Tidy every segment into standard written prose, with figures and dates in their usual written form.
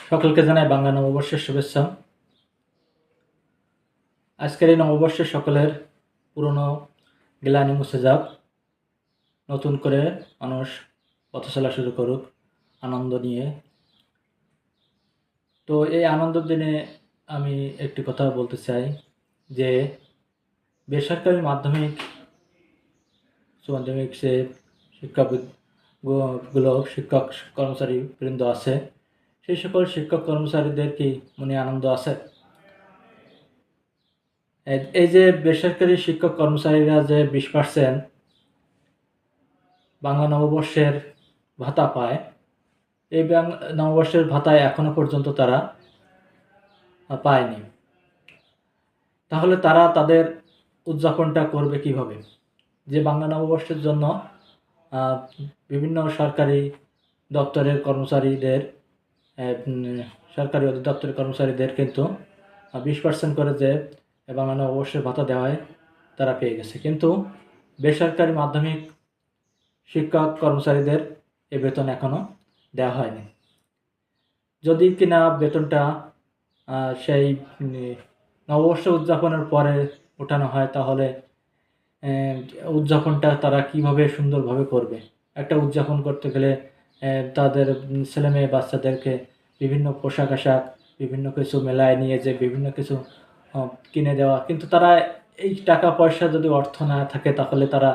সকলকে জানাই বাংলা নববর্ষের শুভেচ্ছা। আজকের এই নববর্ষে সকলের পুরনো গ্লানি মুছে যাক, নতুন করে মানুষ পথ চলা শুরু করুক আনন্দ নিয়ে। তো এই আনন্দের দিনে আমি একটি কথা বলতে চাই যে বেসরকারি মাধ্যমিক উচ্চ মাধ্যমিক যে শিক্ষক কর্মচারী বৃন্দ আছে, সেই সকল শিক্ষক কর্মচারীদের কি মনে আনন্দ আছে? এই যে বেসরকারি শিক্ষক কর্মচারীরা যে 20% বাংলা নববর্ষের ভাতা পায়, এই নববর্ষের ভাতায় এখনো পর্যন্ত তারা পায়নি। তাহলে তারা তাদের উদযাপনটা করবে কিভাবে? যে বাংলা নববর্ষের জন্য বিভিন্ন সরকারি দপ্তরের কর্মচারীদের সরকারি অধিদপ্তরের কর্মচারীদের কিন্তু 20% করে যে বাংলা নববর্ষের ভাতা দেওয়া হয় তারা পেয়ে গেছে, কিন্তু বেসরকারি মাধ্যমিক শিক্ষক কর্মচারীদের এ বেতন এখনও দেওয়া হয়নি। যদি কিনা বেতনটা সেই নববর্ষ উদযাপনের পরে ওঠানো হয়, তাহলে উদযাপনটা তারা কিভাবে সুন্দরভাবে করবে? একটা উদযাপন করতে গেলে তাদের ছেলেমেয়ে বাচ্চাদেরকে বিভিন্ন পোশাক আশাক, বিভিন্ন কিছু মেলায় নিয়ে যে বিভিন্ন কিছু কিনে দেওয়া, কিন্তু তারা এই টাকা পয়সা যদি অর্থ না থাকে তাহলে তারা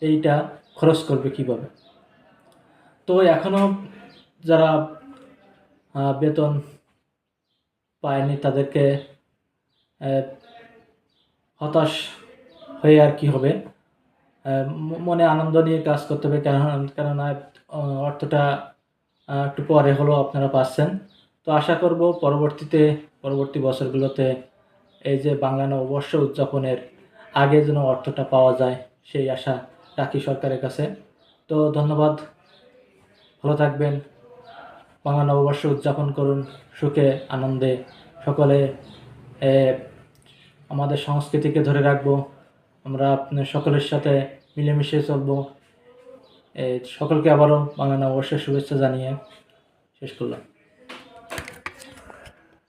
এইটা খরচ করবে কিভাবে? তো এখনও যারা বেতন পায়নি তাদেরকে হতাশ হয়ে আর কি হবে, মনে আনন্দ নিয়ে কাজ করতে হবে, কেননা অর্থটা একটু পরে হলেও আপনারা পাচ্ছেন। তো আশা করব পরবর্তী বছরগুলোতে এই যে বাংলা নববর্ষ উদযাপনের আগে যেন অর্থটা পাওয়া যায়, সেই আশা রাখি সরকারের কাছে। তো ধন্যবাদ, ভালো থাকবেন, বাংলা নববর্ষ উদযাপন করুন সুখে আনন্দে। সকলে আমাদের সংস্কৃতিকে ধরে রাখবো, আমরা সকলের সাথে মিলেমিশে চলবো। সকলকে আবারও বাংলা নববর্ষের শুভেচ্ছা জানিয়ে শেষ করলাম।